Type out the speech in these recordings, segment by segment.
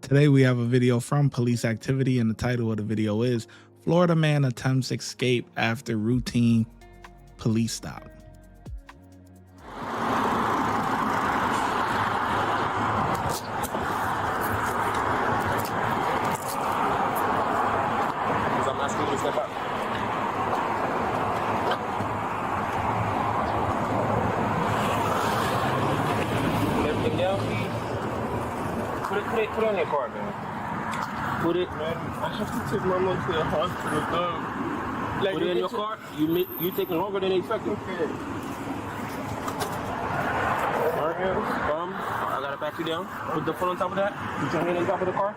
Today we have a video from police activity, and the title of the video is Florida Man Attempts Escape After Routine Police Stop. I'm asking you to step up. Everything down, please. Put it on your car, man. Put it. Man, I have to take my mom to the hospital, dog. Like, Put it in your car. You taking longer than expected. Okay. I gotta back you down. Put the foot on top of that. Put your hand on top of the car.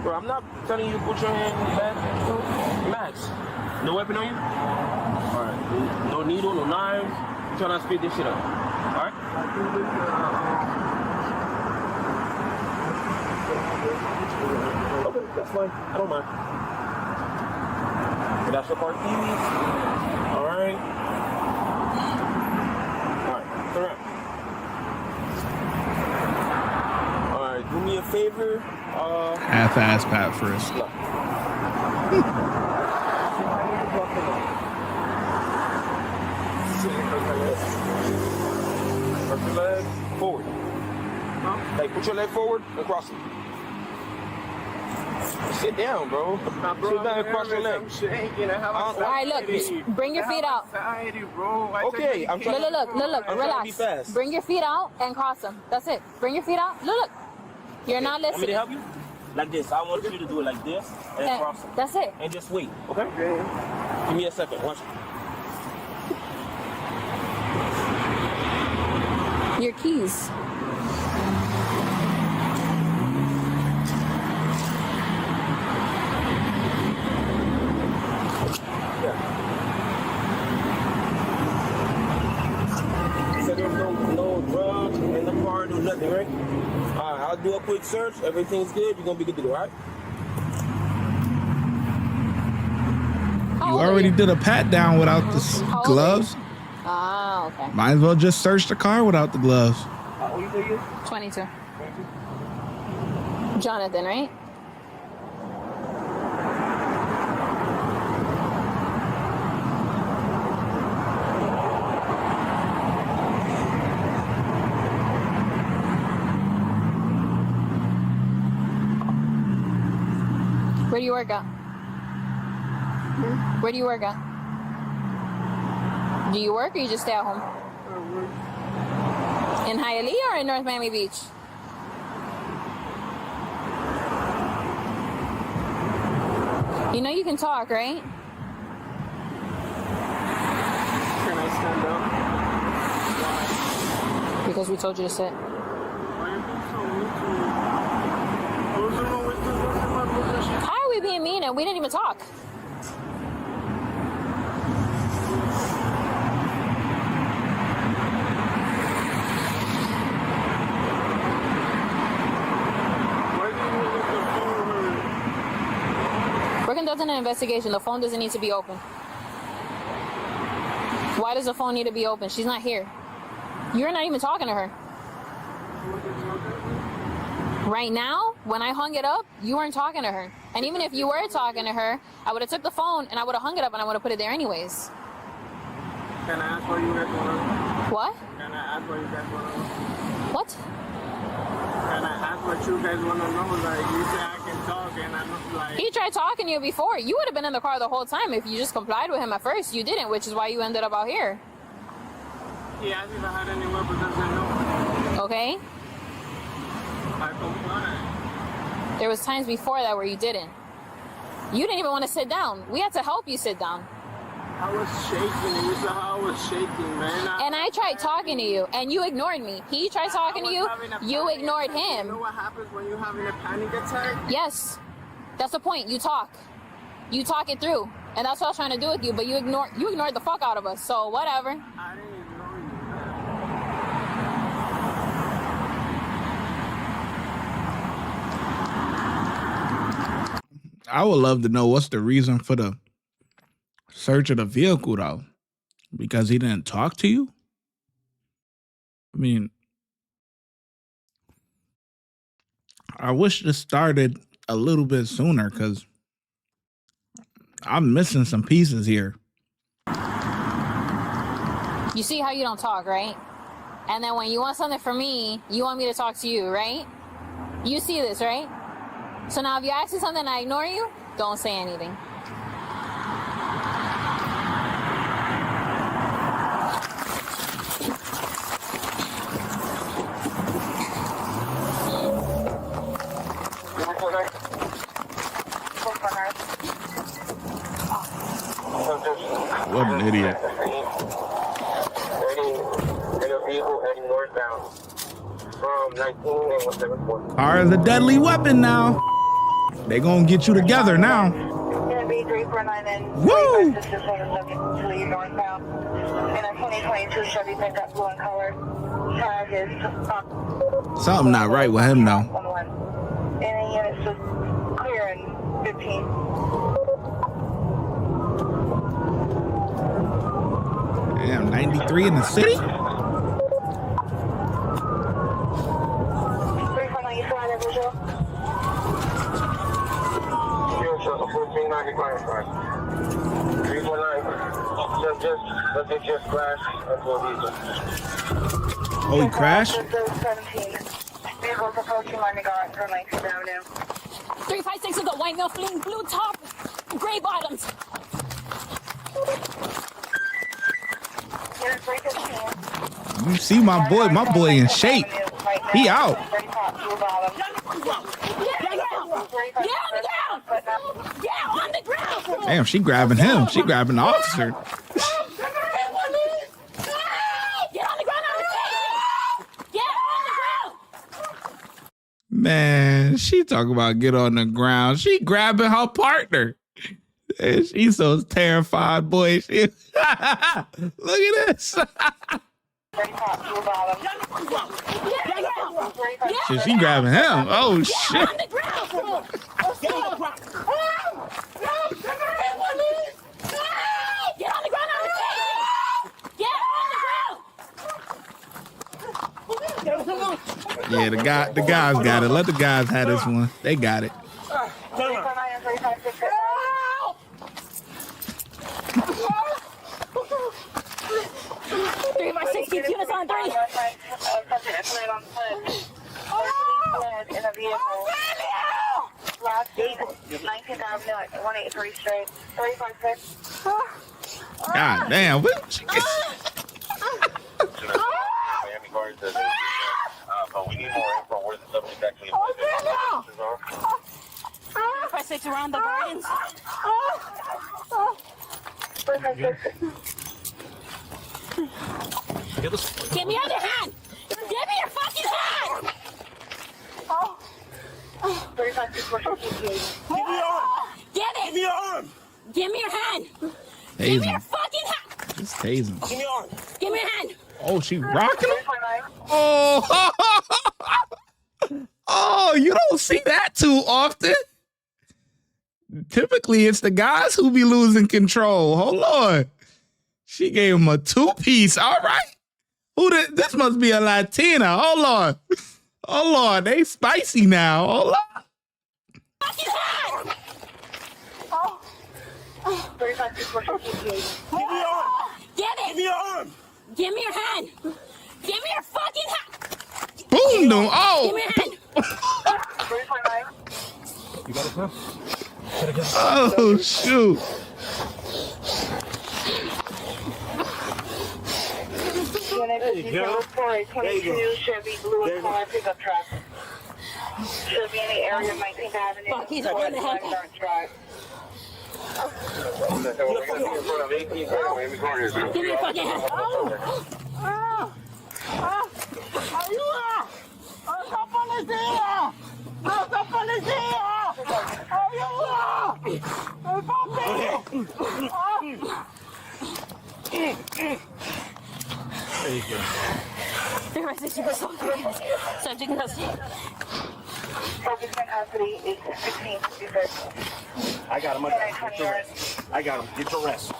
Bro, I'm not telling you to put your hand in the back. Max, no weapon on you? Alright. No needle, no knives. I'm trying to speed this shit up. Alright? Okay, that's fine. I don't mind. So that's your car keys. Alright. Alright, turn around. Alright, do me a favor. Half-ass Pat first. Look. Put your leg forward. Hey, put your leg forward and cross it. Sit down, bro. Sit down and cross your leg. All right, look. Bring your feet out. Okay, I'm trying. Look. I'm trying to be Relax. fast. Bring your feet out and cross them. That's it. Bring your feet out. Look. You're not Want me to listening. help you? Like this. I want you to do it like this and Okay, cross it. that's it. And just wait, okay? Give me a second. Watch. Your keys. So there's no drugs in the car, no nothing, right? I'll do a quick search. Everything's good. You're gonna be good to go, all right? You already did a pat down without the How old are gloves. Ah, okay. Might as well just search the car without the gloves. How old are you? 22. Jonathan, right? Where do you work at? Where do you work at? Do you work or you just stay at home? In Hialeah or in North Miami Beach? You know you can talk, right? Can I stand up? Because we told you to sit. Why are you being so mean to me? What's wrong with this? What's my position? How are we being mean and we didn't even talk? Why do you need the phone? We're conducting an investigation. The phone doesn't need to be open. Why does the phone need to be open? She's not here. You're not even talking to her. Right now, when I hung it up, you weren't talking to her. And even if you were talking to her, I would have took the phone and I would have hung it up and I would have put it there anyways. Can I ask what you guys want to know? What? Can I ask what you guys want to know? What? Can I ask what you guys want to know? Like, you say I can talk and I'm not like... He tried talking to you before. You would have been in the car the whole time if you just complied with him at first. You didn't, which is why you ended up out here. He asked if I had any weapons. I said no. Okay? I complied. There was times before that where you didn't. You didn't even want to sit down. We had to help you sit down. I was shaking. You saw how I was shaking, man. And I tried talking to you, and you ignored me. He tried talking to you, you ignored him. You know what happens when you're having a panic attack? Yes, that's the point. You talk it through, and that's what I was trying to do with you. But you ignored the fuck out of us. So whatever. I didn't ignore you, man. I would love to know what's the reason for the search of the vehicle, though. Because he didn't talk to you? I mean, I wish this started a little bit sooner because I'm missing some pieces here. You see how you don't talk, right? And then when you want something from me, you want me to talk to you, right? You see this, right? So now if you ask me something and I ignore you, don't say anything. What an idiot. Heading northbound from 19 and 174. Car is a deadly weapon now. They gonna get you together now. Gonna be 349 and Woo! 356 northbound. In a 2022 Chevy pickup, blue in color. Tag is Something not right with him now. And a unit's just clear in 15. Damn, 93 in the city? 349, you saw that visual? Yeah, so 1490 client car. 349. Just crashed into a vehicle. Oh, he crashed? 17. Vehicles approaching Miami Gardens from 19th Avenue. 356 is a white milk fleeing, blue top, gray bottoms. Unit 315. You see my boy in shape. He out. Get on the ground! Get on the ground! Damn, she grabbing him. She grabbing the officer. Get on the ground! Get on the ground! Man, she talking about get on the ground. She grabbing her partner. And she's so terrified, boy. She... Look at this. Shit, she grabbing him. Oh, shit. On the ground! Get on the ground! Get on the ground! Yeah, the guys got it. Let the guys have this one. They got it. 3x60 units on 3. In a vehicle. Last week, 19th Avenue at 183 straight. 356. God damn. What she get? Miami Gardens says but we need more info where the subject actually If I switch around the gardens. Give me your other hand! Give me your fucking hand! 356. Give me your arm! Get it! Give me your arm! Give me your hand! Give me Tasing. your fucking hand! Just tasing. Give me your arm! Give me your hand! Oh, she rocking him? Oh. Oh, you don't see that too often. Typically, it's the guys who be losing control. Hold on. She gave him a two-piece. All right. This must be a Latina. Hold on. Hold on. They spicy now. Hold on. Fucking hand! Give me your arm! Get Give it! me your arm! Give me your hand! Give me your fucking hand! Boom, no. Give Oh. me your hand! You got it, huh? Oh, shoot. There you go. 22 Chevy blue and color pickup truck. Should be in the area of 19th Avenue. Fuck, he's holding the hand. Give me your fucking hand! There you go. Subject in custody. Subject in custody is 1656. I got him. Get your rest. I got him. Get your rest.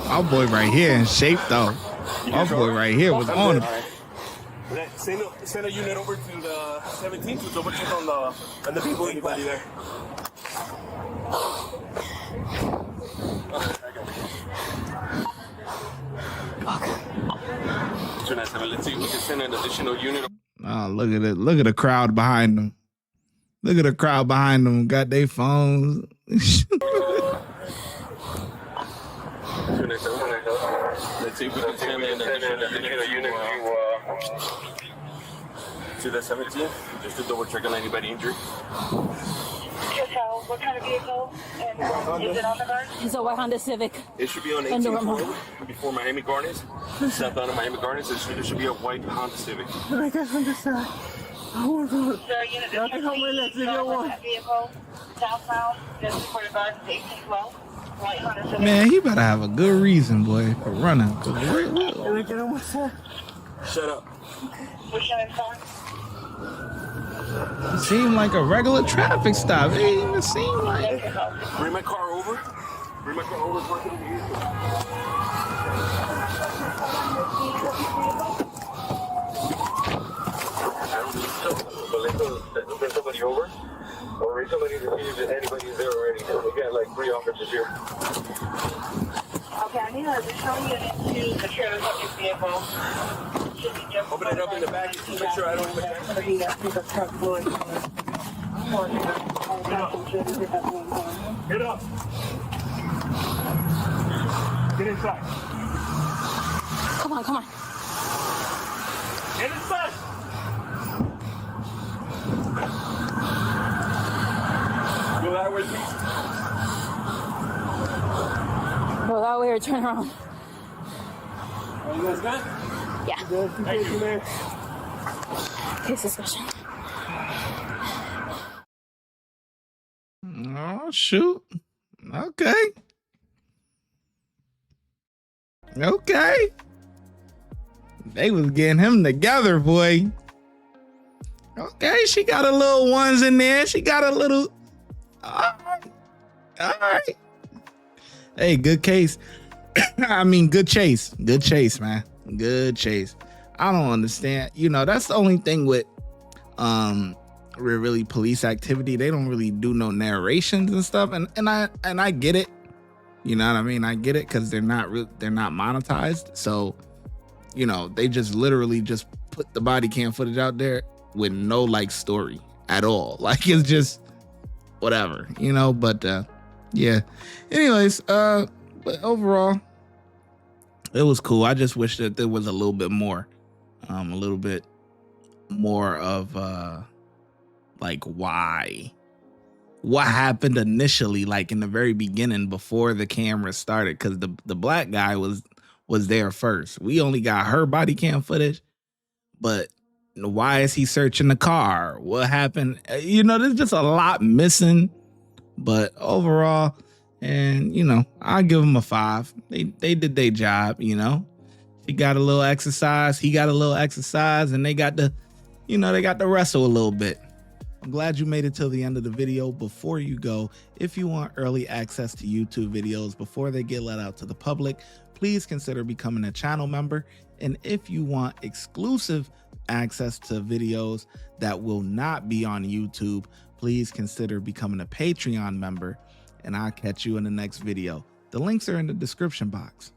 My boy right here in shape, though. My boy right here was on him. Send a unit over to the 17th to double check on the people. Anybody there? Let's see if we can send an additional unit. Oh, look at it. Look at the crowd behind them. Look at the crowd behind them. Got their phones. Let's see if we can send an additional unit to the 17th just to double check on anybody injured. What kind of vehicle? And is it on the guard? It's a white Honda Civic. It should be on 18 before Miami Gardens. Southbound of Miami Gardens. It should be a white Honda Civic. I can't understand. Oh my God. Sir, unit that vehicle southbound just before the guard is 1812. White Honda Civic. Man, he better have a good reason, boy, for running. Shut up. Which unit, sir? It seemed like a regular traffic stop. It didn't even seem like. Bring my car over. Bring my car over. Send somebody over. Or reach somebody to see if anybody's there already. We got like 3 officers here. Okay, I need an additional unit to the trailer subject vehicle. Open it up in the back to make sure I don't Get up. Get inside. Come on, come on. Get inside. Go that way, please. Go that way or turn around. Are you guys good? Yeah. Thank you, man. Case discussion. Oh, shoot. Okay. Okay. They was getting him together, boy. Okay, she got a little ones in there. She got a little. All right. Hey, good case. I mean, good chase. Good chase, man. Good chase. I don't understand. You know, that's the only thing with really police activity. They don't really do no narrations and stuff. And I get it. You know what I mean? I get it because they're not monetized. So, you know, they just literally just put the body cam footage out there with no like story at all. Like it's just whatever, you know, but yeah. Anyways, but overall, it was cool. I just wish that there was a little bit more of like what happened initially, like in the very beginning before the camera started, because the black guy was there first. We only got her body cam footage, but why is he searching the car? What happened? You know, there's just a lot missing, but overall, and you know, I'll give them a 5. They did their job, you know. She got a little exercise, he got a little exercise, and they got to wrestle a little bit. I'm glad you made it till the end of the video. Before you go, if you want early access to YouTube videos before they get let out to the public, please consider becoming a channel member. And if you want exclusive access to videos that will not be on YouTube, please consider becoming a Patreon member. And I'll catch you in the next video. The links are in the description box.